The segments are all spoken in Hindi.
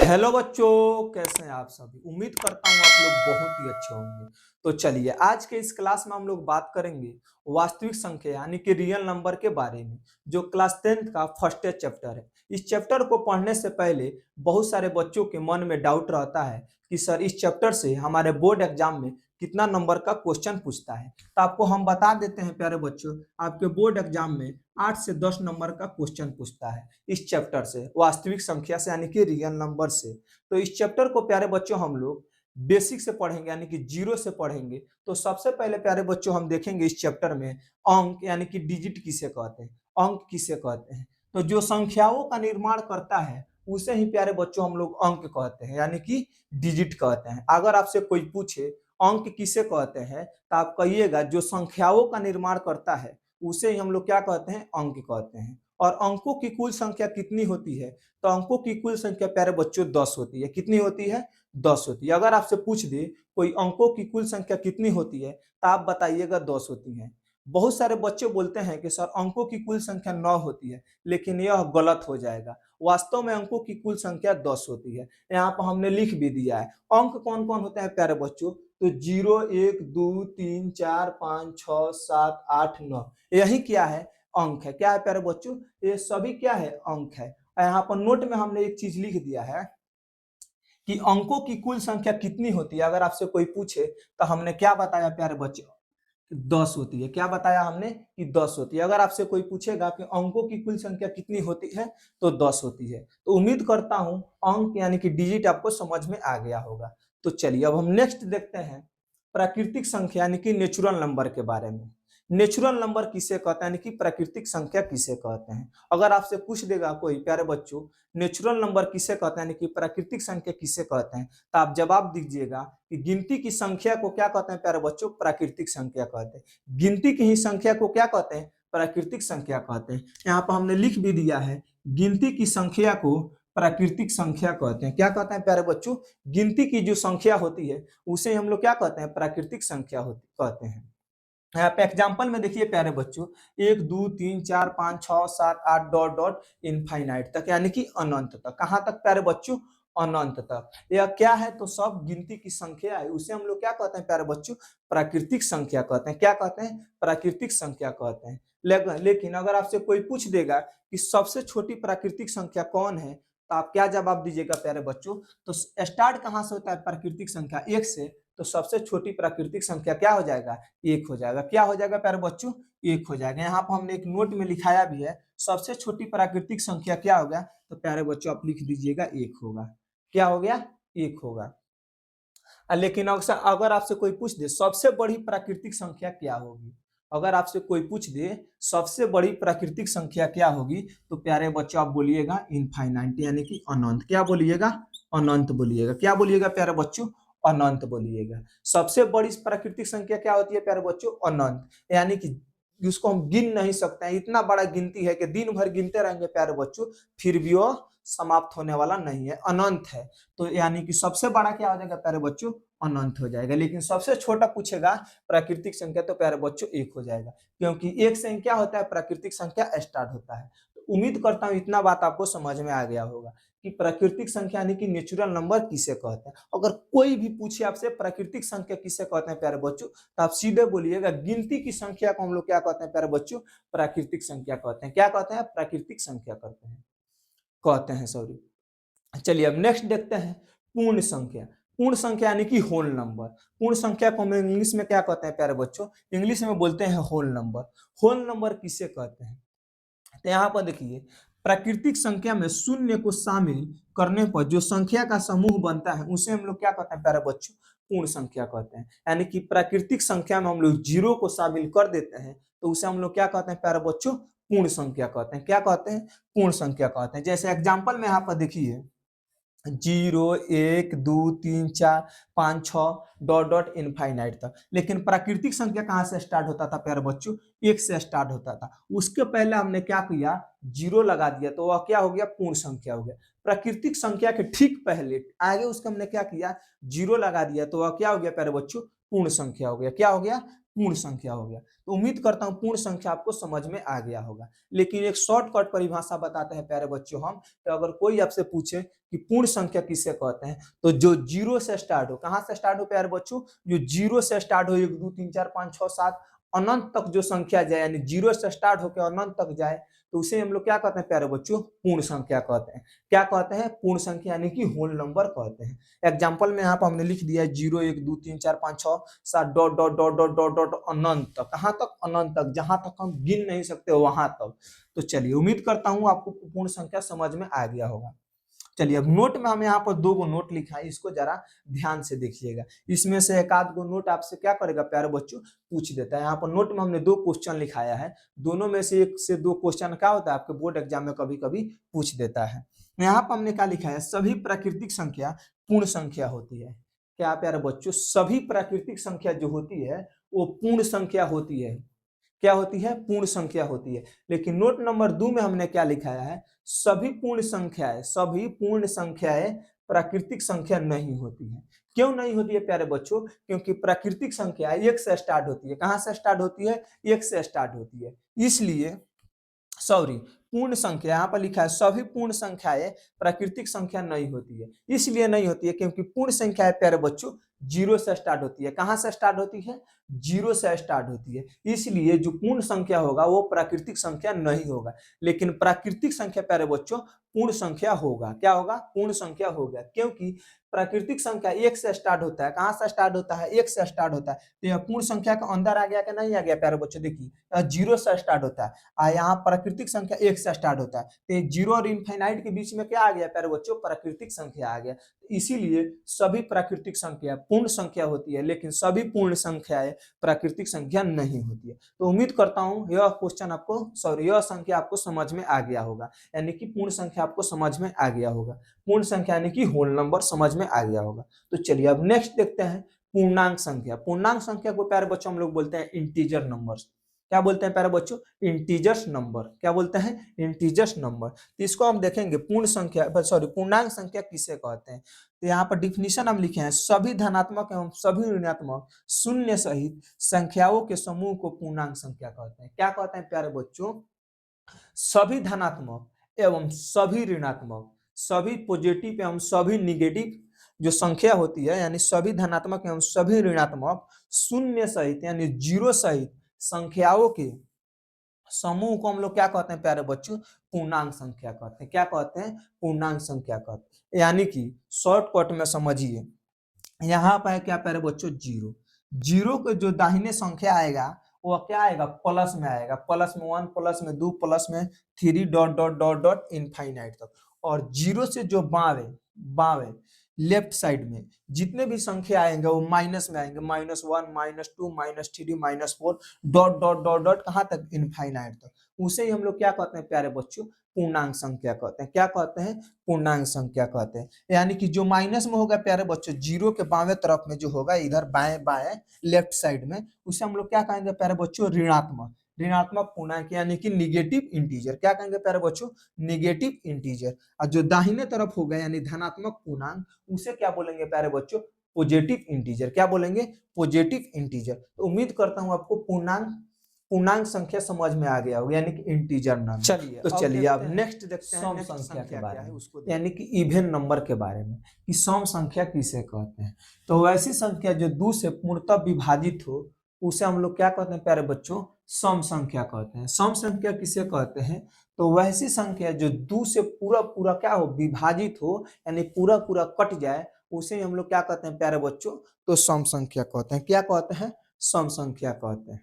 हेलो बच्चों, कैसे हैं आप सभी। उम्मीद करता हूँ आप लोग बहुत ही अच्छे होंगे। तो चलिए आज के इस क्लास में हम लोग बात करेंगे वास्तविक संख्या यानी कि रियल नंबर के बारे में, जो क्लास 10th का फर्स्ट चैप्टर है। इस चैप्टर को पढ़ने से पहले बहुत सारे बच्चों के मन में डाउट रहता है कि सर इस चैप्टर से हमारे बोर्ड एग्जाम में कितना नंबर का क्वेश्चन पूछता है। तो आपको हम बता देते हैं प्यारे बच्चों, आपके बोर्ड एग्जाम में 8 से 10 नंबर का क्वेश्चन पूछता है इस चैप्टर से, वास्तविक संख्या से यानी कि रियल नंबर से। तो इस चैप्टर को प्यारे बच्चों हम लोग बेसिक से पढ़ेंगे यानी कि जीरो से पढ़ेंगे। तो सबसे पहले प्यारे बच्चों हम देखेंगे इस चैप्टर में अंक यानी कि डिजिट किसे कहते हैं, अंक किसे कहते हैं। तो जो संख्याओं का निर्माण करता है उसे ही प्यारे बच्चों हम लोग अंक कहते हैं यानी कि डिजिट कहते हैं। अगर आपसे कोई पूछे अंक किसे कहते हैं तो आप कहिएगा जो संख्याओं का निर्माण करता है उसे ही हम लोग क्या कहते हैं, अंक कहते हैं। और अंकों की कुल संख्या कितनी होती है, तो अंकों की कुल संख्या प्यारे बच्चों 10 होती है। कितनी होती है, 10 होती है। अगर आपसे पूछ दे कोई अंकों की कुल संख्या कितनी होती है तो आप बताइएगा 10 होती है। बहुत सारे बच्चे बोलते हैं कि सर अंकों की कुल संख्या 9 होती है, लेकिन यह गलत हो जाएगा। वास्तव में अंकों की कुल संख्या 10 होती है। यहाँ पर हमने लिख भी दिया है। अंक कौन कौन होते हैं प्यारे बच्चों, तो 0 1 2 3 4 5 6 7 8 9, यही क्या है, अंक है। क्या है प्यारे बच्चों, ये सभी क्या है, अंक है। यहाँ पर नोट में हमने एक चीज लिख दिया है कि अंकों की कुल संख्या कितनी होती है। अगर आपसे कोई पूछे तो हमने क्या बताया प्यारे बच्चों, 10 होती है। क्या बताया हमने कि 10 होती है। अगर आपसे कोई पूछेगा कि अंकों की कुल संख्या कितनी होती है तो 10 होती है। तो उम्मीद करता हूं अंक यानी कि डिजिट आपको समझ में आ गया होगा। तो चलिए अब हम नेक्स्ट देखते हैं प्राकृतिक संख्या यानी कि नेचुरल नंबर के बारे में। नेचुरल नंबर किसे कहते हैं यानी कि प्राकृतिक संख्या किसे कहते हैं। अगर आपसे पूछ देगा कोई प्यारे बच्चों नेचुरल नंबर किसे कहते हैं यानी कि प्राकृतिक संख्या किसे कहते हैं, तो आप जवाब दीजिएगा कि गिनती की संख्या को क्या कहते हैं प्यारे बच्चों, प्राकृतिक संख्या कहते हैं। गिनती की ही संख्या को क्या कहते हैं, प्राकृतिक संख्या कहते हैं। यहाँ पर हमने लिख भी दिया है, गिनती की संख्या को प्राकृतिक संख्या कहते हैं। क्या कहते हैं प्यारे बच्चों, गिनती की जो संख्या होती है उसे हम लोग क्या कहते हैं, प्राकृतिक संख्या होती कहते हैं। यहाँ पे एग्जाम्पल में देखिए प्यारे बच्चों, 1 2 3 4 5 6 7 8 डॉट डॉट इनफाइनाइट तक यानी कि अनंत तक। कहाँ तक प्यारे बच्चों, अनंत तक। यह क्या है, तो सब गिनती की संख्या है, उसे हम लोग क्या कहते हैं प्यारे बच्चों, प्राकृतिक संख्या कहते हैं। क्या कहते हैं, प्राकृतिक संख्या कहते हैं। लेकिन अगर आपसे कोई पूछ देगा कि सबसे छोटी प्राकृतिक संख्या कौन है, तो आप क्या जवाब दीजिएगा प्यारे बच्चों, तो स्टार्ट कहाँ से होता है प्राकृतिक संख्या, एक से। तो सबसे छोटी प्राकृतिक संख्या क्या हो जाएगा, एक हो जाएगा। क्या हो जाएगा प्यारे बच्चों, एक हो जाएगा। यहाँ पर हमने एक नोट में लिखाया भी है, सबसे छोटी प्राकृतिक संख्या क्या होगा, तो प्यारे बच्चों आप लिख दीजिएगा एक होगा। क्या हो गया, एक होगा। लेकिन अक्सर अगर आपसे कोई पूछ दे सबसे बड़ी प्राकृतिक संख्या क्या होगी, अगर आपसे कोई पूछ दे सबसे बड़ी प्राकृतिक संख्या क्या होगी, तो प्यारे बच्चों आप बोलिएगा इनफाइनाइट यानी कि अनंत। क्या बोलिएगा, अनंत बोलिएगा। क्या बोलिएगा प्यारे बच्चों, अनंत बोलिएगा। सबसे बड़ी प्राकृतिक संख्या क्या होती है प्यारे बच्चों, अनंत। यानी कि उसको हम गिन नहीं सकते हैं, इतना बड़ा गिनती है कि दिन भर गिनते रहेंगे प्यारे बच्चों, फिर भी वो समाप्त होने वाला नहीं है, अनंत है। तो यानी कि सबसे बड़ा क्या हो जाएगा प्यारे बच्चों, अनंत हो जाएगा। लेकिन सबसे छोटा पूछेगा प्राकृतिक संख्या, तो प्यारे बच्चों एक हो जाएगा, क्योंकि एक से क्या होता है, प्राकृतिक संख्या स्टार्ट होता है। तो उम्मीद करता हूं इतना बात आपको समझ में आ गया होगा कि प्राकृतिक संख्या यानी कि नेचुरल नंबर किसे कहते हैं। अगर कोई भी पूछे आपसे प्राकृतिक संख्या किसे कहते हैं प्यारे बच्चों, तो आप सीधे बोलिएगा गिनती की संख्या को हम लोग क्या कहते हैं प्यारे बच्चों, प्राकृतिक संख्या कहते हैं। क्या कहते हैं, प्राकृतिक संख्या कहते हैं सॉरी। चलिए अब नेक्स्ट देखते हैं पूर्ण संख्या। पूर्ण संख्या यानी कि होल नंबर। पूर्ण संख्या को हम इंग्लिश में क्या कहते हैं प्यारे बच्चों, इंग्लिश में बोलते हैं होल नंबर। होल नंबर किसे कहते हैं, तो यहाँ पर देखिए प्राकृतिक संख्या में शून्य को शामिल करने पर जो संख्या का समूह बनता है उसे हम लोग क्या कहते हैं प्यारे बच्चों, पूर्ण संख्या कहते हैं। यानी कि प्राकृतिक संख्या में हम लोग जीरो को शामिल कर देते हैं तो उसे हम लोग क्या कहते हैं प्यारे बच्चों, पूर्ण संख्या कहते हैं। क्या कहते हैं, पूर्ण संख्या कहते हैं। जैसे एग्जाम्पल में यहाँ पर देखिए 0 1 2 3 4 5 6 डॉट डॉट इनफाइनाइट तक। लेकिन प्राकृतिक संख्या कहाँ से स्टार्ट होता था प्यारे बच्चों, एक से स्टार्ट होता था। उसके पहले हमने क्या किया, जीरो लगा दिया तो वह क्या हो गया, पूर्ण संख्या हो गया। प्राकृतिक संख्या के ठीक पहले आगे उसके हमने क्या किया, जीरो लगा दिया तो वह क्या हो गया प्यारे बच्चों, पूर्ण संख्या हो गया। क्या हो गया, पूर्ण संख्या हो गया। तो उम्मीद करता हूँ पूर्ण संख्या आपको समझ में आ गया होगा। लेकिन एक शॉर्टकट परिभाषा बताते हैं प्यारे बच्चों हम, तो अगर कोई आपसे पूछे कि पूर्ण संख्या किसे कहते हैं, तो जो जीरो से स्टार्ट हो, कहाँ से स्टार्ट हो प्यारे बच्चों, जो जीरो से स्टार्ट हो, 1 2 3 4 5 6 7 अनंत तक जो संख्या जाए, यानी जीरो से स्टार्ट होकर अनंत तक जाए, तो उसे हम लोग क्या कहते हैं प्यारे बच्चों, पूर्ण संख्या कहते हैं। क्या कहते हैं, पूर्ण संख्या यानी कि होल नंबर कहते हैं। एग्जाम्पल में यहाँ पर हमने लिख दिया है 0 1 2 3 4 5 6 7 dot dot dot dot dot dot अनंत तक। कहाँ तक, अनंत तक, जहां तक हम गिन नहीं सकते वहां तक। तो चलिए उम्मीद करता हूँ आपको पूर्ण संख्या समझ में आ गया होगा। चलिए अब नोट में हम यहाँ पर 2 गो नोट लिखा है, इसको जरा ध्यान से देखिएगा। इसमें से एक आध गो नोट आपसे क्या करेगा प्यारे बच्चों, पूछ देता है। यहाँ पर नोट में हमने 2 क्वेश्चन लिखाया है, दोनों में से 1 से 2 क्वेश्चन क्या होता है आपके बोर्ड एग्जाम में कभी कभी पूछ देता है। यहाँ पर हमने क्या लिखा है, सभी प्राकृतिक संख्या पूर्ण संख्या होती है। क्या प्यारे बच्चों, सभी प्राकृतिक संख्या जो होती है वो पूर्ण संख्या होती है। क्या होती है, पूर्ण संख्या होती है। लेकिन नोट नंबर 2 में हमने क्या लिखाया है, सभी पूर्ण संख्याएं प्राकृतिक संख्या नहीं होती है। क्यों नहीं होती है प्यारे बच्चों, क्योंकि प्राकृतिक संख्या 1 से स्टार्ट होती है। कहां से स्टार्ट होती है, 1 से स्टार्ट होती है। इसलिए सॉरी, पूर्ण संख्या यहाँ पर लिखा है सभी पूर्ण संख्याएं प्राकृतिक संख्या नहीं होती है। इसलिए नहीं होती है क्योंकि पूर्ण संख्या प्यारे बच्चों जीरो से स्टार्ट होती है। कहां से स्टार्ट होती है, जीरो से स्टार्ट होती है। इसलिए जो पूर्ण संख्या होगा वो प्राकृतिक संख्या नहीं होगा। लेकिन प्राकृतिक संख्या प्यारे बच्चों पूर्ण संख्या होगा। क्या होगा, पूर्ण संख्या होगा, क्योंकि प्राकृतिक संख्या 1 से स्टार्ट होता है। कहां से स्टार्ट होता है, 1 से स्टार्ट होता है। तो यह पूर्ण संख्या का अंदर आ गया कि नहीं आ गया प्यारे बच्चों, देखिए जीरो से स्टार्ट होता है, यहाँ प्राकृतिक संख्या 1 से स्टार्ट होता है। तो जीरो और इनफाइनाइट के बीच में क्या आ गया प्यारे बच्चों, प्राकृतिक संख्या आ गया। इसीलिए सभी प्राकृतिक संख्या पूर्ण संख्या होती है, लेकिन सभी पूर्ण संख्याएं प्राकृतिक संख्या नहीं होती है। तो उम्मीद करता हूं यह क्वेश्चन आपको, सॉरी, यह संख्या आपको समझ में आ गया होगा, यानी कि पूर्ण संख्या आपको समझ में आ गया होगा। पूर्ण संख्या यानी कि होल नंबर समझ में आ गया होगा। तो चलिए अब नेक्स्ट देखते हैं पूर्णांक संख्या। पूर्णांक संख्या को प्यारे बच्चों हम लोग बोलते हैं इंटीजर नंबर्स। क्या बोलते हैं प्यारे बच्चों, इंटीजर्स नंबर। क्या बोलते हैं, इंटीजर्स नंबर। तो इसको हम देखेंगे पूर्ण संख्या, सॉरी, पूर्णांक संख्या किसे कहते हैं। तो यहाँ पर डिफिनीशन हम लिखे हैं, सभी धनात्मक एवं सभी ऋणात्मक शून्य सहित संख्याओं के समूह को पूर्णांक संख्या कहते हैं। क्या कहते हैं प्यारे बच्चों, सभी धनात्मक एवं सभी ऋणात्मक, सभी पॉजिटिव एवं सभी निगेटिव जो संख्या होती है, यानी सभी धनात्मक एवं सभी ऋणात्मक शून्य सहित यानी जीरो सहित संख्याओं के समूह को हम लोग क्या कहते हैं प्यारे बच्चों, पूर्णांक संख्या कहते हैं। क्या कहते हैं, पूर्णांक संख्या कहते हैं। यानी कि शॉर्टकट में समझिए, यहाँ पर है क्या प्यारे बच्चों, जीरो। जीरो के जो दाहिने संख्या आएगा वो क्या आएगा, प्लस में आएगा। प्लस में 1, प्लस में 2, प्लस में 3 dot dot dot dot infinite तक। और जीरो से जो बावे बावे लेफ्ट साइड में जितने भी संख्या आएंगे वो माइनस में आएंगे। -1, -2, -3, -4 डॉट डॉट डॉट डॉट कहाँ तक, इनफाइनाइट तक। उसे ही हम लोग क्या कहते हैं प्यारे बच्चों, पूर्णांक संख्या कहते हैं। क्या कहते हैं, पूर्णांक संख्या कहते हैं। यानी कि जो माइनस में होगा प्यारे बच्चों, जीरो के बाएं तरफ में जो होगा, इधर बाएं बाएं लेफ्ट साइड में, उसे हम लोग क्या कहेंगे प्यारे बच्चों, ऋणात्मक। ऋणात्मक पूर्णांक यानी कि निगेटिव इंटीजर। क्या कहेंगे प्यारे बच्चों, निगेटिव इंटीजर। और जो दाहिने तरफ होगा यानी धनात्मक पूर्णांक, उसे क्या बोलेंगे प्यारे बच्चों, पॉजिटिव इंटीजर। क्या बोलेंगे, पॉजिटिव इंटीजर। तो उम्मीद करता हूं आपको पूर्णांक संख्या समझ में आ गया होगा, यानी कि इंटीजर नंबर। चलिए तो चलिए अब नेक्स्ट देखते हैं सम संख्या के बारे में, यानी कि इवन नंबर के बारे में, कि सम संख्या किसे कहते हैं। तो वैसी संख्या जो 2 से पूर्णतः विभाजित हो उसे हम लोग क्या कहते हैं प्यारे बच्चों, सम संख्या कहते हैं। सम संख्या किसे कहते हैं, तो वैसी संख्या जो 2 से पूरा पूरा क्या हो, विभाजित हो, यानी पूरा पूरा कट जाए, उसे हम लोग क्या कहते हैं प्यारे बच्चों, तो सम संख्या कहते हैं। क्या कहते हैं, सम संख्या कहते हैं।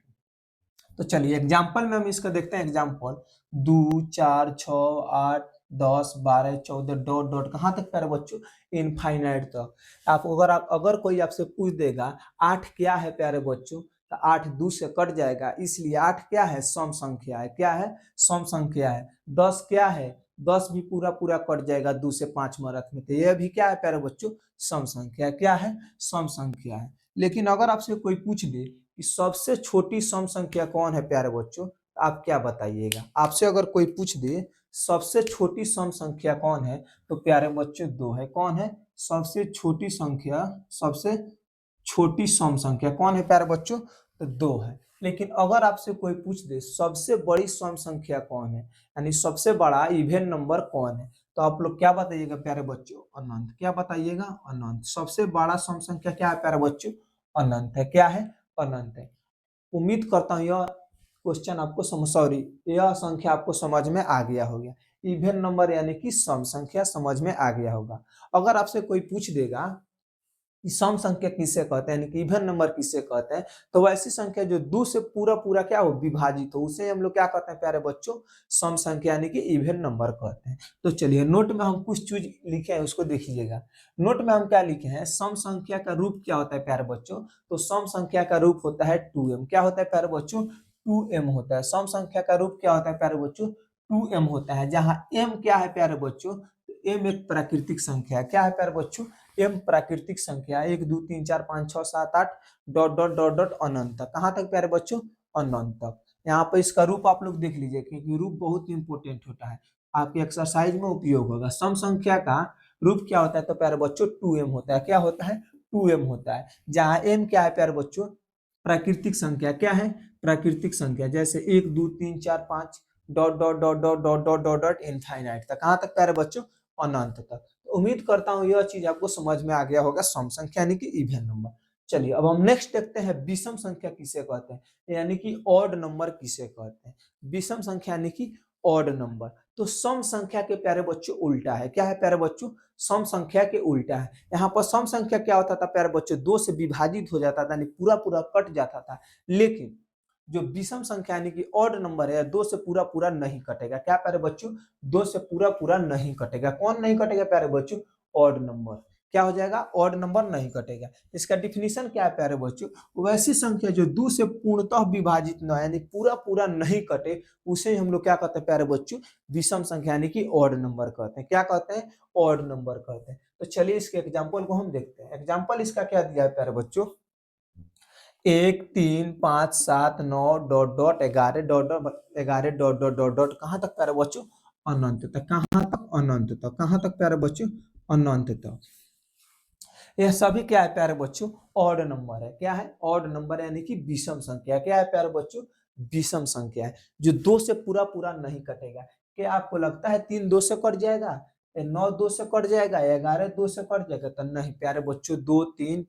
तो चलिए एग्जाम्पल में हम इसका देखते हैं। एग्जाम्पल 2 4 6 8 10 12 14 डॉट डॉट कहाँ तक प्यारे बच्चों, इनफाइनाइट तक। आप अगर कोई आपसे पूछ देगा 8 क्या है प्यारे बच्चों, तो 8 2 से कट जाएगा, इसलिए 8 क्या है, सम संख्या है। क्या है, सम संख्या है। 10 क्या है, 10 भी पूरा पूरा कट जाएगा 2 से 5 में रख में, तो यह भी क्या है प्यारे बच्चों, सम संख्या। क्या है, सम संख्या है। लेकिन अगर आपसे कोई पूछ दे कि सबसे छोटी सम संख्या कौन है प्यारे बच्चों, आप क्या बताइएगा। आपसे अगर कोई पूछ दे सबसे छोटी सम संख्या कौन है, तो प्यारे बच्चों 2 है। कौन है, सबसे छोटी संख्या, सबसे छोटी सम संख्या कौन है प्यारे बच्चों, तो 2 है। लेकिन अगर आपसे कोई पूछ दे सबसे बड़ी सम संख्या कौन है, यानी सबसे बड़ा इवन नंबर कौन है, तो आप लोग क्या बताइएगा प्यारे बच्चों? अनंत। क्या बताइएगा? अनंत। सबसे बड़ा सम संख्या क्या है प्यारे बच्चों? अनंत है। क्या है? अनंत है। उम्मीद करता हूँ यह क्वेश्चन आपको यह संख्या आपको समझ में आ गया होगा। इवन नंबर यानी कि सम संख्या समझ में आ गया होगा। अगर आपसे कोई पूछ देगा कि सम संख्या किसे कहते हैं, यानी कि इवन नंबर किसे कहते हैं, तो वैसी संख्या जो 2 से पूरा पूरा क्या हो, विभाजित हो, उसे हम लोग क्या कहते हैं प्यारे बच्चों? सम संख्या यानी कि इवन नंबर कहते हैं। तो चलिए नोट में हम कुछ चीज लिखे हैं उसको देखिएगा। नोट में हम क्या लिखे हैं? सम संख्या का रूप क्या होता है प्यारे बच्चों? तो सम संख्या का रूप होता है 2m। क्या होता है प्यारे बच्चों? 2m होता है। सम संख्या का रूप क्या होता है प्यारे बच्चों? 2m होता है, जहां m क्या है प्यारे बच्चों? m एक प्राकृतिक संख्या है। क्या है प्यारे बच्चों? m प्राकृतिक संख्या 1 2 3 4 5 6 7 8 डॉट डॉट डॉट डॉट अनंत तक। कहाँ तक प्यारे बच्चों? अनंत तक। यहाँ पर इसका रूप आप लोग देख लीजिए, क्योंकि रूप बहुत इंपॉर्टेंट होता है, आपके एक्सरसाइज में उपयोग होगा। सम संख्या का रूप क्या होता है तो प्यारे बच्चों 2m होता है। क्या होता है? 2m होता है, जहाँ m क्या है प्यारे बच्चों? प्राकृतिक संख्या। क्या है? प्राकृतिक संख्या। जैसे 1 2 3 4 5 dot dot dot dot dot dot dot dot infinite तक। कहाँ तक प्यारे बच्चों? अनंत तक। उम्मीद करता हूँ यह चीज आपको समझ में आ गया होगा, सम संख्या यानी कि इवन नंबर। चलिए अब हम नेक्स्ट देखते हैं विषम संख्या किसे कहते हैं, यानी कि ऑड नंबर किसे कहते हैं। विषम संख्या यानी कि ऑड नंबर। तो सम संख्या के प्यारे बच्चों उल्टा है। क्या है प्यारे बच्चों? सम संख्या के उल्टा है। यहाँ पर सम संख्या क्या होता था प्यारे बच्चों? 2 से विभाजित हो जाता था, यानी पूरा पूरा कट जाता था। लेकिन जो विषम संख्या यानी कि ऑड नंबर है, 2 से पूरा पूरा नहीं कटेगा। क्या प्यारे बच्चों? 2 से पूरा पूरा नहीं कटेगा। कौन नहीं कटेगा प्यारे बच्चों? Odd number. क्या हो जाएगा? ऑड नंबर नहीं कटेगा। इसका डिफिनीशन क्या है प्यारे बच्चों? वैसी संख्या जो 2 से पूर्णतः विभाजित न है, यानी पूरा पूरा नहीं कटे, उसे हम लोग क्या कहते हैं प्यारे बच्चों? विषम संख्या यानी कि ऑड नंबर कहते हैं। क्या कहते हैं? ऑड नंबर कहते हैं। तो चलिए इसके एग्जाम्पल को हम देखते हैं। एग्जाम्पल इसका क्या दिया है प्यारे बच्चों? 1 3 5 7 9 dot dot 11 dot dot 11 dot dot dot dot कहाँ तक प्यारे बच्चों? अनंत तक। कहाँ तक? अनंत तक। कहाँ तक प्यारे बच्चों? अनंत तक। यह सभी क्या है प्यारे बच्चों? ऑड नंबर है। क्या है? ऑड नंबर यानी कि विषम संख्या। क्या है प्यारे बच्चों? विषम संख्या है, जो 2 से पूरा पूरा नहीं कटेगा। क्या आपको लगता है 3 2 से कट जाएगा, 9 2 से कट जाएगा, 11 2 से कट जाएगा? तो नहीं प्यारे बच्चों, 2 3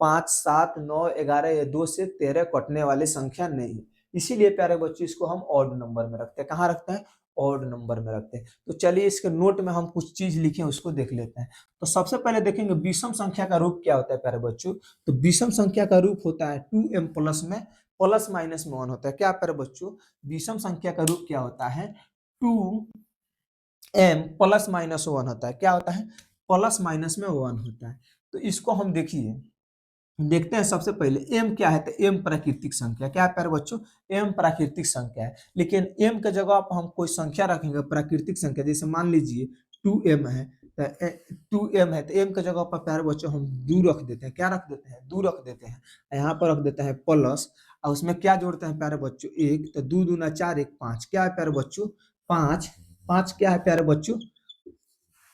5 7 9 11 ये 2 से 13 कटने वाली संख्या नहीं है। इसीलिए प्यारे बच्चों इसको हम ऑड नंबर में रखते हैं। कहाँ रखते हैं? ऑड नंबर में रखते हैं। तो चलिए इसके नोट में हम कुछ चीज लिखे उसको देख लेते हैं। तो सबसे पहले देखेंगे विषम संख्या का रूप क्या होता है प्यारे बच्चों। तो विषम संख्या का रूप होता है 2m प्लस में प्लस माइनस में 1 होता है। क्या प्यारे बच्चों? विषम संख्या का रूप क्या होता है? 2m प्लस माइनस 1 होता है। क्या होता है? प्लस माइनस में 1 होता है। तो इसको हम देखिए देखते हैं। सबसे पहले m क्या है, तो m प्राकृतिक संख्या। क्या है प्यारे बच्चों? m प्राकृतिक संख्या है। लेकिन m के जगह पर हम कोई संख्या रखेंगे प्राकृतिक संख्या, जैसे मान लीजिए 2m है, तो 2m है, तो m के जगह पर प्यारे बच्चों हम 2 रख देते हैं। क्या रख देते हैं? 2 रख देते हैं। यहाँ पर रख देते हैं प्लस, और उसमें क्या जोड़ते हैं प्यारे बच्चों? 1। तो 2 दूना 4 1 5। क्या है प्यारे बच्चों? 5। 5 क्या है प्यारे बच्चों?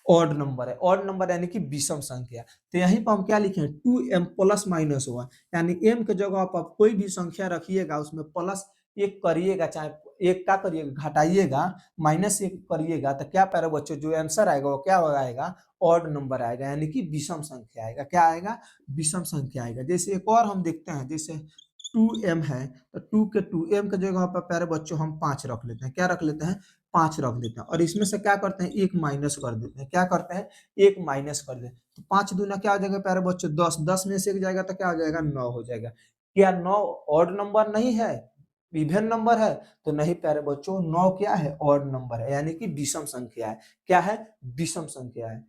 ऑड नंबर है। ऑड नंबर यानी कि विषम संख्या। तो यहीं पर हम क्या लिखे? 2m प्लस माइनस 1, यानी m के जगह पर आप कोई भी संख्या रखिएगा उसमें प्लस 1 करिएगा, चाहे 1 का करिएगा, घटाइएगा, माइनस 1 करिएगा, तो क्या प्यारे बच्चों जो आंसर आएगा वो क्या आएगा? ऑड नंबर आएगा, यानी कि विषम संख्या आएगा। क्या आएगा? विषम संख्या आएगा। जैसे एक और हम देखते हैं, जैसे 2m है, तो 2 के 2m के जगह पर प्यारे बच्चों हम 5 रख लेते हैं। क्या रख लेते हैं? 5 रख देते हैं। और इसमें से क्या करते हैं? 1 माइनस कर देते हैं। क्या करते हैं? 1 माइनस कर देते हैं। तो 5 दूना क्या हो जाएगा प्यारे बच्चों? 10। 10 में से 1 जाएगा तो क्या हो जाएगा? 9 हो जाएगा। क्या 9 ऑड नंबर नहीं है, इवन नंबर है? तो नहीं प्यारे बच्चों, 9 क्या है? ऑड नंबर है, यानी कि विषम संख्या है। क्या है? विषम संख्या है।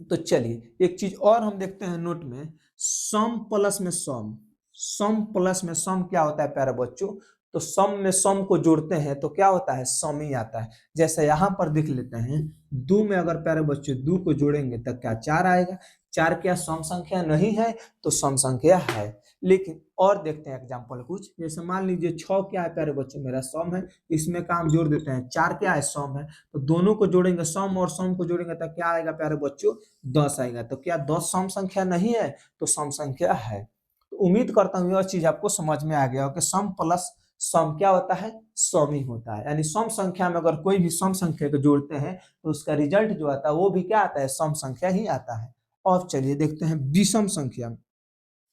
तो चलिए एक चीज और हम देखते हैं नोट में, सम प्लस में सम। सम प्लस में सम क्या होता है प्यारे बच्चों? तो सम में सम को जोड़ते हैं तो क्या होता है? सम ही आता है। जैसे यहाँ पर देख लेते हैं, 2 में अगर प्यारे बच्चों 2 को जोड़ेंगे तो क्या 4 आएगा? 4 क्या सम संख्या नहीं है? तो सम संख्या है। लेकिन और देखते हैं एग्जाम्पल कुछ, जैसे मान लीजिए 6 क्या है प्यारे बच्चों? मेरा सम है, इसमें का हम जोड़ देते हैं। 4 क्या है? सम है। तो दोनों को जोड़ेंगे, सम और सम को जोड़ेंगे तो क्या आएगा प्यारे बच्चों? 10 आएगा। तो क्या 10 सम संख्या नहीं है? तो सम संख्या है। तो उम्मीद करता हूँ यह चीज आपको समझ में आ गया हो कि सम प्लस सम क्या होता है, सम ही होता है। यानी सम संख्या में अगर कोई भी सम संख्या को जोड़ते हैं तो उसका रिजल्ट जो आता है वो भी क्या आता है, सम संख्या ही आता है। और चलिए देखते हैं विषम संख्या में,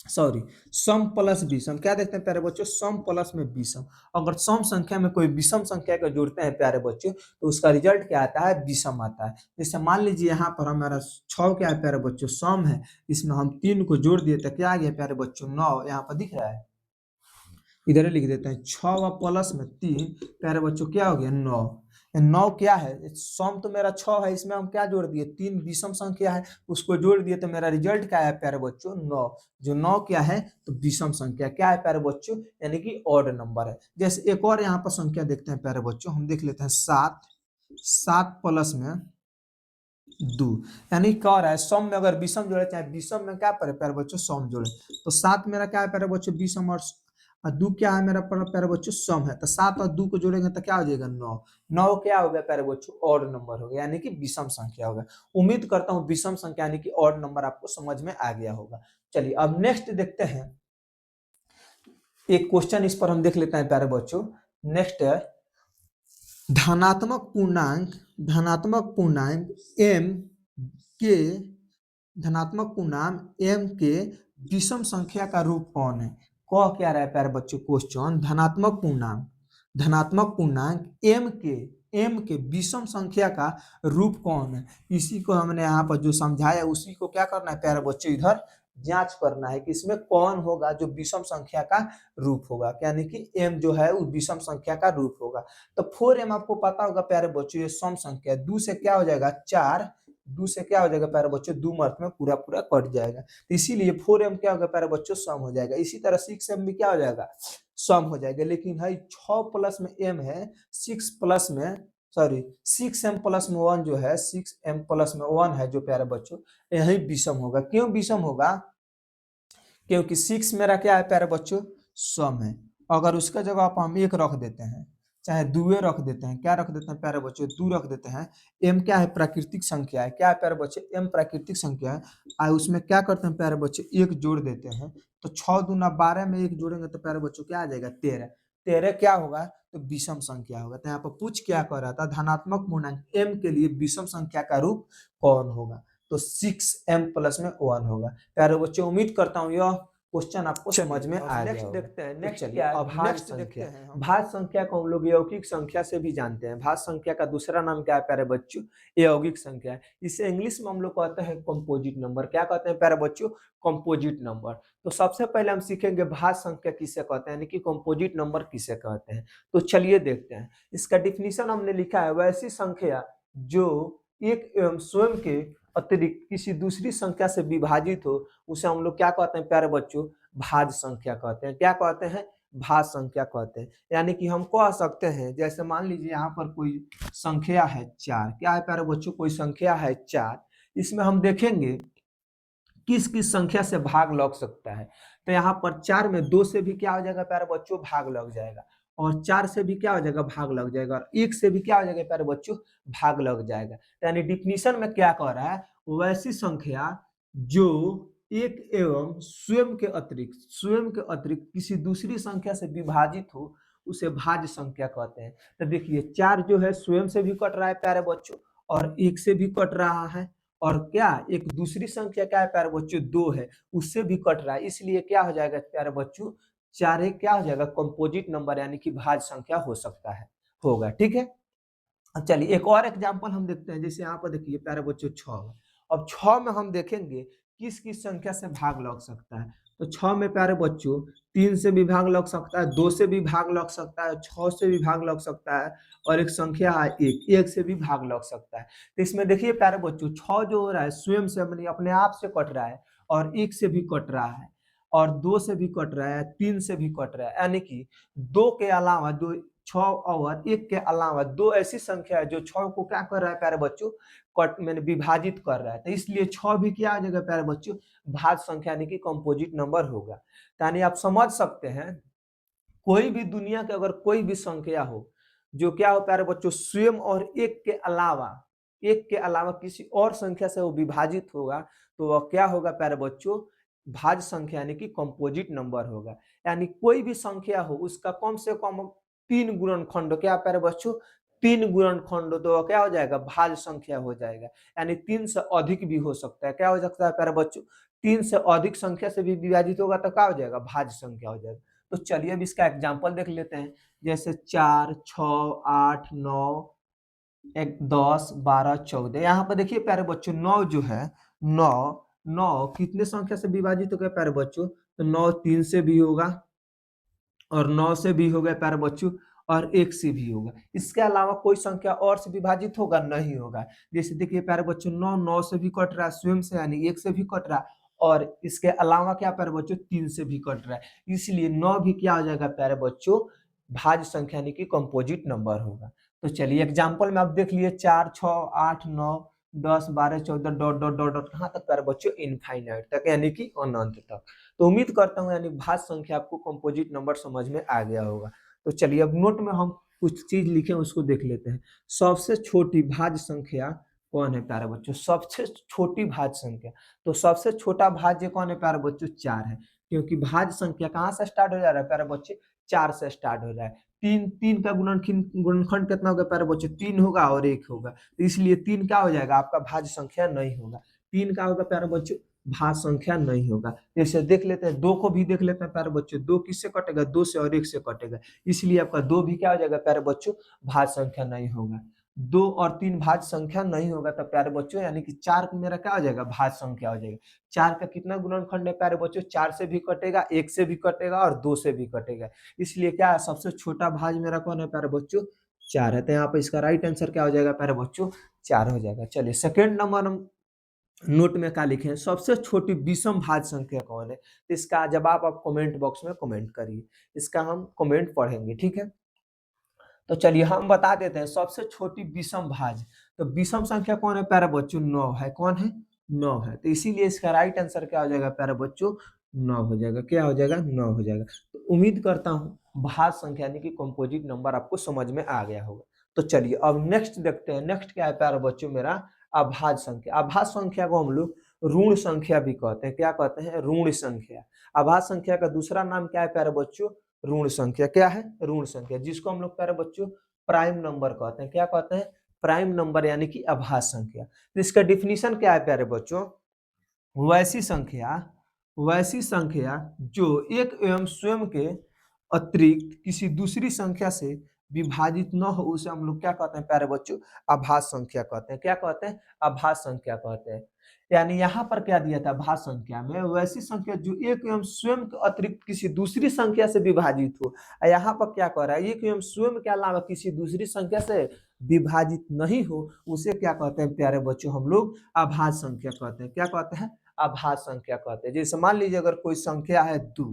सॉरी सम प्लस विषम, क्या देखते हैं प्यारे बच्चों, सम प्लस में विषम। अगर सम संख्या में कोई विषम संख्या को जोड़ते हैं प्यारे बच्चों तो उसका रिजल्ट क्या आता है, विषम आता है। जैसे मान लीजिए यहाँ पर हमारा 6 क्या है प्यारे बच्चों, सम है, इसमें हम 3 को जोड़ दिए तो क्या आ गया प्यारे बच्चों, 9। यहाँ पर दिख रहा है, इधर ही लिख देते हैं, 6 व प्लस में 3 प्यारे बच्चों क्या हो गया, 9। 9 क्या है, सम तो मेरा 6 है, इसमें हम क्या जोड़ दिए, 3 विषम संख्या है उसको जोड़ दिए तो मेरा रिजल्ट क्या है प्यारे बच्चों, 9। जो 9 क्या है तो विषम संख्या क्या है प्यारे बच्चों, यानी कि ऑड नंबर है। जैसे एक और यहाँ पर संख्या देखते हैं प्यारे बच्चों, हम देख लेते हैं 7, 7 प्लस में 2, यानी क्या हो रहा है, सम में अगर विषम जोड़े चाहे विषम में क्या पड़े प्यारे बच्चों, सम जोड़े, तो 7 मेरा क्या है प्यारे बच्चों विषम, और 2 क्या है मेरा प्यारे बच्चों सम है, तो 7 और 2 को जोड़ेंगे तो क्या हो जाएगा, 9। 9 क्या हो गया प्यारे बच्चों, ऑड नंबर हो गया, यानी कि विषम संख्या होगा। उम्मीद करता हूँ विषम संख्या यानी कि ऑड नंबर आपको समझ में आ गया होगा। चलिए अब नेक्स्ट देखते हैं, एक क्वेश्चन इस पर हम देख लेते हैं प्यारे बच्चों। नेक्स्ट है धनात्मक पूर्णांक, धनात्मक पूर्णांक m के, धनात्मक पूर्णांक m के विषम संख्या का रूप कौन है। कह क्या रहा है प्यारे बच्चों क्वेश्चन, धनात्मक पूर्णांक, धनात्मक पूर्णांक m के विषम संख्या का रूप कौन है। इसी को हमने यहाँ पर जो समझाया उसी को क्या करना है प्यारे बच्चों, इधर जांच करना है कि इसमें कौन होगा जो विषम संख्या का रूप होगा, यानी कि m जो है वो विषम संख्या का रूप होगा। तो 4m आपको पता होगा प्यारे बच्चों, ये सम संख्या, 2 से क्या हो जाएगा 4, 2 से क्या हो जाएगा प्यारे बच्चों, 2 अर्थ में पूरा पूरा कट जाएगा, तो इसीलिए 4m क्या होगा प्यारे बच्चों, सम हो जाएगा। इसी तरह 6m भी क्या हो जाएगा, सम हो जाएगा। लेकिन है 6 प्लस में m है, 6 प्लस में, सॉरी 6m प्लस में 1 जो है, 6m प्लस में 1 है जो प्यारे बच्चों, यही विषम होगा। क्यों विषम होगा, क्योंकि 6 मेरा क्या है प्यारे बच्चों, सम है। अगर उसका जगह आप हम 1 रख देते हैं, चाहे 2 रख देते हैं, क्या रख देते हैं प्यारे बच्चों, 2 रख देते हैं। m क्या है, प्राकृतिक संख्या है, क्या है प्यारे बच्चे, m प्राकृतिक संख्या है। और उसमें क्या करते हैं प्यारे बच्चे, 1 जोड़ देते हैं, तो 6 दूना 12 में 1 जोड़ेंगे तो प्यारे बच्चों क्या आ जाएगा, 13। 13 क्या होगा, तो विषम संख्या होगा। तो यहाँ पर पूछ क्या कर रहा था, धनात्मक पूर्णांक m के लिए विषम संख्या का रूप कौन होगा, तो 6m प्लस में 1 होगा। प्यारे बच्चों उम्मीद करता हूँ यह क्वेश्चन आपको समझ में आ गया होगा। देखते हैं नेक्स्ट क्या है, भाज्य संख्या। भाज्य संख्या को हम लोग यौगिक संख्या से भी जानते हैं। भाज्य संख्या का दूसरा नाम क्या है प्यारे बच्चों, यौगिक संख्या है। इसे इंग्लिश में हम लोग कहते हैं कंपोजिट नंबर। क्या कहते हैं प्यारे बच्चों, कंपोजिट नंबर। तो सबसे पहले हम सीखेंगे भाज्य संख्या किसे कहते हैं, यानी कि कंपोजिट नंबर किसे कहते हैं। तो चलिए देखते हैं, इसका डिफिनीशन हमने लिखा है, वैसी संख्या जो एक एवं स्वयं के अतिरिक्त किसी दूसरी संख्या से विभाजित हो उसे हम लोग क्या कहते हैं प्यारे बच्चों, भाज्य संख्या कहते हैं। क्या कहते हैं, भाज्य संख्या कहते हैं। यानी कि हम कह सकते हैं, जैसे मान लीजिए यहाँ पर कोई संख्या है 4, क्या है प्यारे बच्चों, कोई संख्या है 4, इसमें हम देखेंगे किस किस संख्या से भाग लग सकता है। तो यहाँ पर 4 में 2 से भी क्या हो जाएगा प्यारे बच्चों, भाग लग जाएगा, और 4 से भी क्या हो जाएगा, भाग लग जाएगा, और 1 से भी क्या हो जाएगा प्यारे बच्चों, भाग लग जाएगा। यानी डिफिनीशन में क्या कह रहा है, वैसी संख्या जो एक एवं स्वयं के अतिरिक्त किसी दूसरी संख्या से विभाजित हो उसे भाज्य संख्या कहते हैं। तो देखिए 4 जो है स्वयं से भी कट रहा है प्यारे बच्चों, और 1 से भी कट रहा है, और क्या एक दूसरी संख्या क्या है प्यारे बच्चों, 2 है, उससे भी कट रहा है। इसलिए क्या हो जाएगा प्यारे बच्चों, 4 एक क्या हो जाएगा, कंपोजिट नंबर यानी कि भाज्य संख्या हो सकता है, होगा। ठीक है, अब चलिए एक और एग्जांपल हम देखते हैं। जैसे यहाँ पर देखिए प्यारे बच्चों 6, अब 6 में हम देखेंगे किस किस संख्या से भाग लग सकता है। तो 6 में प्यारे बच्चों 3 से भी भाग लग सकता है, 2 से भी भाग लग सकता है, 6 से भी भाग लग सकता है, और एक संख्या है 1 से भी भाग लग सकता है। तो इसमें देखिए प्यारे बच्चों 6 जो हो रहा है स्वयं से अपने आप से कट रहा है, और 1 से भी कट रहा है, और 2 से भी कट रहा है, 3 से भी कट रहा है। यानी कि 2 के अलावा, 6 और 1 के अलावा 2 ऐसी संख्या है जो 6 को क्या कर रहा है प्यारे बच्चों, कट मैंने विभाजित कर रहा है। तो इसलिए 6 भी क्या आ जाएगा प्यारे बच्चों, भाज्य संख्या यानी कि कंपोजिट नंबर होगा। यानी आप समझ सकते हैं, कोई भी दुनिया के अगर कोई भी संख्या हो जो क्या हो प्यारे बच्चों, स्वयं और 1 के अलावा किसी और संख्या से वो विभाजित होगा, तो वह क्या होगा प्यारे बच्चों, भाज्य संख्या यानी कि कंपोजिट नंबर होगा। यानी कोई भी संख्या हो उसका कम से कम 3 गुणनखंड, क्या प्यारे बच्चों, 3 गुणनखंड, तो क्या हो जाएगा, भाज्य संख्या हो जाएगा। यानी 3 से अधिक भी हो सकता है, क्या हो सकता है प्यारे बच्चों, 3 से अधिक संख्या से भी विभाजित होगा तो क्या हो जाएगा, भाज्य संख्या हो जाएगा। तो चलिए अब इसका एग्जाम्पल देख लेते हैं। जैसे 4, 6, 8, 9, एक 10, 12, 14। यहाँ पर देखिए प्यारे बच्चों 9 जो है, 9, 9 कितने संख्या से विभाजित हो गया प्यारे बच्चों, तो 9 3 से भी होगा और 9 से भी होगा प्यारे बच्चों, और 1 से भी होगा। इसके अलावा कोई संख्या और से विभाजित होगा, नहीं होगा। जैसे देखिए प्यारे बच्चों 9 9 से भी कट रहा है स्वयं से, यानी 1 से भी कट रहा है, और इसके अलावा क्या प्यारे बच्चों 3 से भी कट रहा है। इसलिए 9 भी क्या हो जाएगा प्यारे बच्चों, भाज्य संख्या यानी कि कंपोजिट नंबर होगा। तो चलिए एग्जाम्पल में आप देख लिए 4, 6, 8, 9, 10, 12, 14 डॉट डॉट डॉट डॉट कहाँ तक प्यारे बच्चों, इनफाइनाइट तक यानी कि अनंत तक। तो उम्मीद करता हूँ यानी भाज्य संख्या आपको कंपोजिट नंबर समझ में आ गया होगा। तो चलिए अब नोट में हम कुछ चीज लिखे उसको देख लेते हैं। सबसे छोटी भाज्य संख्या कौन है प्यारे बच्चों, सबसे छोटी भाज्य संख्या। तो सबसे छोटा भाज्य कौन है प्यारे बच्चों, 4 है। क्योंकि भाज्य संख्या कहाँ से स्टार्ट हो जा रहा है प्यारे बच्चे, 4 से स्टार्ट हो रहा है। तीन तीन का गुणनखंड कितना होगा प्यारे बच्चे, 3 होगा और 1 होगा, तो इसलिए 3 क्या हो जाएगा, आपका भाज्य संख्या नहीं होगा। 3 का होगा प्यारे बच्चों, भाज्य संख्या नहीं होगा। जैसे देख लेते हैं 2 को भी देख लेते हैं प्यारे बच्चों, 2 किससे कटेगा, 2 से और 1 से कटेगा, इसलिए आपका 2 भी क्या हो जाएगा प्यारे बच्चों, भाज्य संख्या नहीं होगा। 2 और 3 भाज्य संख्या नहीं होगा तो प्यारे बच्चों यानी कि 4 मेरा क्या हो जाएगा, भाज्य संख्या हो जाएगा। 4 का कितना गुणनखंड है प्यारे बच्चों, 4 से भी कटेगा, 1 से भी कटेगा और 2 से भी कटेगा। इसलिए क्या है, सबसे छोटा भाज्य मेरा कौन है प्यारे बच्चों, 4 है। तो यहाँ पे इसका राइट आंसर क्या हो जाएगा प्यारे बच्चों, 4 हो जाएगा। चलिए सेकेंड नंबर हम नोट में क्या लिखे हैं, सबसे छोटी विषम भाज्य संख्या कौन है। तो इसका जवाब आप कमेंट बॉक्स में कमेंट करिए, इसका हम कमेंट पढ़ेंगे, ठीक है। तो चलिए हम बता देते हैं सबसे छोटी विषम भाज्य। तो विषम संख्या कौन है प्यारे बच्चों, 9 है। कौन है, 9 है। तो इसीलिए इसका राइट आंसर क्या हो जाएगा प्यारे बच्चों, 9 हो जाएगा। क्या हो जाएगा, 9 हो जाएगा। तो उम्मीद करता हूँ भाज्य संख्या यानी कि कंपोजिट नंबर आपको समझ में आ गया होगा। तो चलिए अब नेक्स्ट देखते हैं। नेक्स्ट क्या है प्यारे बच्चों, मेरा अभाज्य संख्या। अभाज्य संख्या को हम लोग ऋण संख्या भी कहते हैं। क्या कहते हैं, ऋण संख्या। अभाज्य संख्या का दूसरा नाम क्या है प्यारे बच्चों, ऋण संख्या। क्या है, ऋण संख्या, जिसको हम लोग प्यारे बच्चों प्राइम नंबर कहते हैं। क्या कहते हैं, प्राइम नंबर यानी कि अभाज्य संख्या। तो इसका डिफिनीशन क्या है प्यारे बच्चों, वैसी संख्या, वैसी संख्या जो एक एवं स्वयं के अतिरिक्त किसी दूसरी संख्या से विभाजित न हो, उसे हम लोग क्या कहते हैं प्यारे बच्चों, अभाज्य संख्या कहते हैं। क्या कहते हैं, अभाज्य संख्या कहते हैं। यानी यहाँ पर क्या दिया था, अभाज्य संख्या में वैसी संख्या जो एक एवं स्वयं के अतिरिक्त किसी दूसरी संख्या से विभाजित हो। यहाँ पर क्या कह रहा है, एक एवं स्वयं के अलावा किसी दूसरी संख्या से विभाजित नहीं हो, उसे क्या कहते हैं प्यारे बच्चों, हम लोग अभाज्य संख्या कहते हैं। क्या कहते हैं, अभाज्य संख्या कहते हैं। जैसे मान लीजिए अगर कोई संख्या है 2,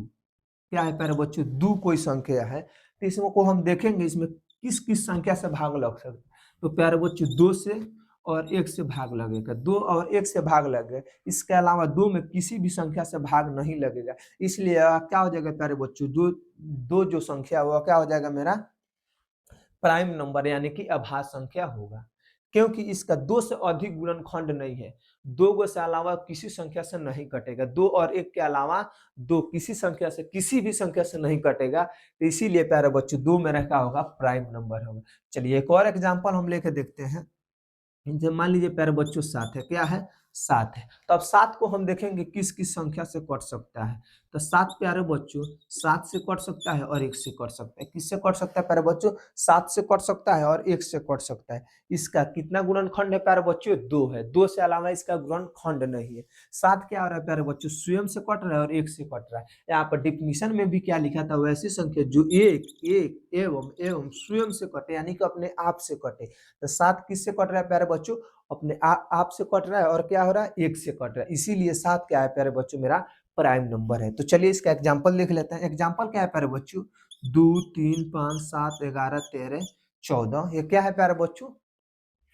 क्या है प्यारे बच्चों, 2 कोई संख्या है, तो इसमें को हम देखेंगे इसमें किस किस संख्या से भाग लग सकता है। तो प्यारे बच्चों 2 से और 1 से भाग लगेगा, 2 और 1 से भाग लगेगा। इसके अलावा 2 में किसी भी संख्या से भाग नहीं लगेगा। इसलिए क्या हो जाएगा प्यारे बच्चों, दो दो जो संख्या हुआ क्या हो जाएगा मेरा, प्राइम नंबर यानी कि अभाज्य संख्या होगा। क्योंकि इसका 2 से अधिक गुणनखंड नहीं है। 2 गो से अलावा किसी संख्या से नहीं कटेगा। 2 और 1 के अलावा 2 किसी संख्या से, किसी भी संख्या से नहीं कटेगा। तो इसीलिए प्यारे बच्चों 2 मेरा क्या होगा, प्राइम नंबर होगा। चलिए एक और एग्जांपल हम लेके देखते हैं। जब मान लीजिए प्यारे बच्चों 7 है। क्या है, 7 है। तो अब 7 को हम देखेंगे किस किस संख्या से कट सकता है। तो 7 प्यारे बच्चों 7 से कट सकता है और 1 से कट सकता है। किससे कट सकता है प्यारे बच्चों, 7 से कट सकता है और 1 से कट सकता है। इसका कितना गुणनखंड है प्यारे बच्चों, 2 है। 2 से अलावा इसका गुणनखंड नहीं है। 7 क्या हो रहा है प्यारे बच्चों, स्वयं से कट रहा है और 1 से कट रहा है। यहाँ पर डिफिनीशन में भी क्या लिखा था, वैसी संख्या जो एक एक एवं स्वयं से कटे यानी कि अपने आप से कटे। तो 7 किससे कट रहा है प्यारे बच्चों, अपने आप से कट रहा है और क्या हो रहा है, 1 से कट रहा है। इसीलिए 7 क्या है प्यारे बच्चों, मेरा प्राइम नंबर है। तो चलिए इसका एग्जांपल देख लेते हैं। एग्जांपल क्या है प्यारे बच्चों, 2 3 5 7 11 13 14। ये क्या है प्यारे बच्चों,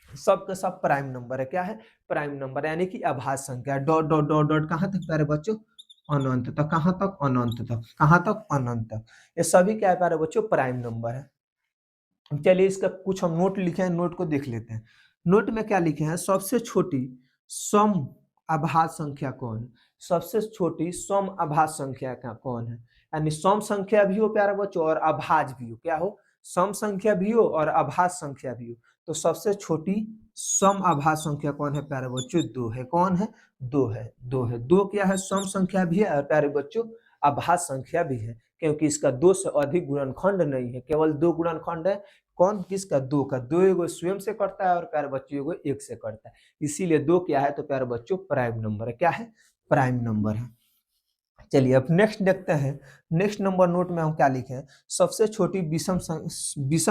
सब का सब प्राइम नंबर है। क्या है, प्राइम नंबर यानी कि अभाज्य संख्या। डॉट डॉट डॉट डॉट कहाँ तक प्यारे बच्चों, अनंत तक। कहाँ तक, अनंत तक। कहाँ तक, अनंत तक। ये सभी क्या है प्यारे बच्चों, प्राइम नंबर है। चलिए इसका कुछ हम नोट लिखे हैं, नोट को देख लेते हैं। नोट में क्या लिखे हैं, सबसे छोटी सम अभाज्य संख्या कौन है? सबसे छोटी सम अभाज्य संख्या का कौन है? यानी सम संख्या भी हो प्यारे बच्चों और अभाज्य भी हो। क्या हो? सम संख्या भी हो और अभाज्य संख्या भी हो। तो सबसे छोटी सम अभाज्य संख्या कौन है प्यारे बच्चों? 2 है। कौन है? 2 है। 2 है। 2 क्या है? सम संख्या भी है और प्यारे बच्चों अभाज्य संख्या भी है, क्योंकि इसका 2 से अधिक गुणनखंड नहीं है, केवल 2 गुणनखंड है। कौन? किसका? 2 का। 2 एगो स्वयं से कटता है और प्यारे बच्चों एगो 1 से कटता है, इसीलिए 2 क्या है? तो प्यारे बच्चों प्राइम नंबर है। क्या है? प्राइम नंबर है। चलिए अब नेक्स्ट देखते हैं। नेक्स्ट नंबर नोट में हम क्या लिखे हैं? सबसे छोटी विषम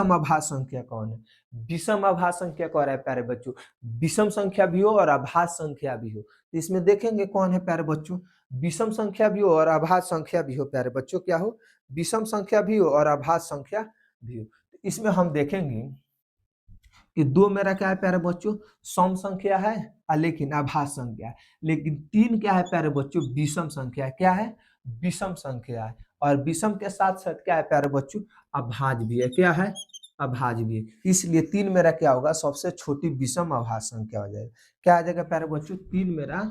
अभाज्य संख्या कौन है? विषम अभाज्य संख्या कौन है प्यारे बच्चों? विषम संख्या भी हो और अभाज्य संख्या भी हो। तो इसमें देखेंगे कौन है प्यारे बच्चों? विषम संख्या भी हो और अभाज्य संख्या भी हो प्यारे बच्चों। क्या हो? विषम संख्या भी हो और अभाज्य संख्या भी हो। तो इसमें हम देखेंगे कि 2 मेरा क्या है प्यारे बच्चों? सम संख्या है लेकिन अभाज्य संख्या है। लेकिन 3 क्या है प्यारे बच्चों? विषम संख्या है। क्या है? विषम संख्या है। और विषम के साथ साथ क्या है प्यारे बच्चों? अभाज्य भी है। क्या है? अभाज्य भी है। इसलिए 3 मेरा क्या होगा? सबसे छोटी विषम अभाज्य संख्या हो जाएगा। क्या आ जाएगा प्यारे बच्चों? 3 मेरा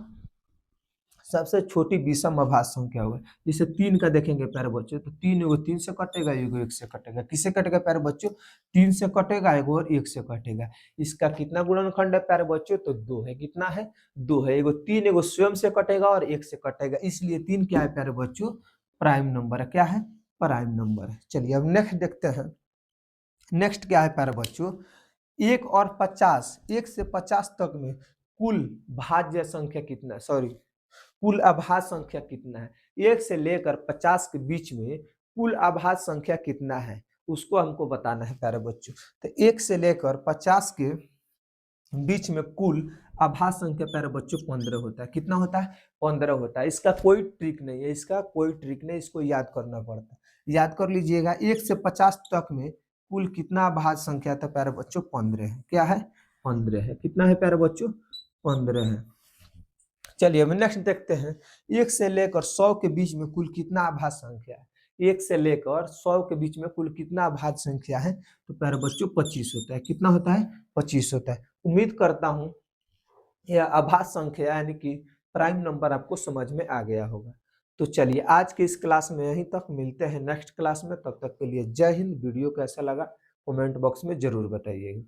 सबसे छोटी विषम अभाज्य संख्या होगा। जैसे 3 का देखेंगे प्यारे बच्चों, तो 3 एगो 3 से कटेगा, एगो 1 से कटेगा। किससे कटेगा प्यारे बच्चों? 3 से कटेगा एगो और 1 से कटेगा। इसका कितना गुणनखंड है प्यारे बच्चों? तो 2 है। कितना है? 2 है। एगो 3 एगो स्वयं से कटेगा और 1 से कटेगा, इसलिए 3 क्या है प्यारे बच्चों? प्राइम नंबर है। क्या है? प्राइम नंबर है। चलिए अब नेक्स्ट देखते हैं। नेक्स्ट क्या है प्यारे बच्चों? 1 और 50, 1 से 50 तक में कुल भाज्य संख्या कितना है? सॉरी, कुल अभाज्य संख्या कितना है? 1 से लेकर 50 के बीच में कुल अभाज्य संख्या कितना है? उसको हमको बताना है प्यारे बच्चों। तो 1 से लेकर 50 के बीच में कुल अभाज्य संख्या प्यारे बच्चों 15 होता है। कितना होता है? 15 होता है। इसका कोई ट्रिक नहीं है, इसका कोई ट्रिक नहीं, इसको याद करना पड़ता है। याद कर लीजिएगा, 1 से 50 तक में कुल कितना अभाज्य संख्या था प्यारे बच्चों? 15 है। क्या है? 15 है। कितना है प्यारे बच्चों? 15 है। चलिए अब नेक्स्ट देखते हैं। 1 से लेकर 100 के बीच में कुल कितना अभाज्य संख्या है? 1 से लेकर 100 के बीच में कुल कितना अभाज्य संख्या है? तो प्यारे बच्चों 25 होता है। कितना होता है? 25 होता है। उम्मीद करता हूँ यह अभाज्य संख्या यानी कि प्राइम नंबर आपको समझ में आ गया होगा। तो चलिए आज के इस क्लास में यहीं तक, मिलते हैं नेक्स्ट क्लास में। तब तक के लिए जय हिंद। वीडियो कैसा लगा कमेंट बॉक्स में जरूर बताइएगा।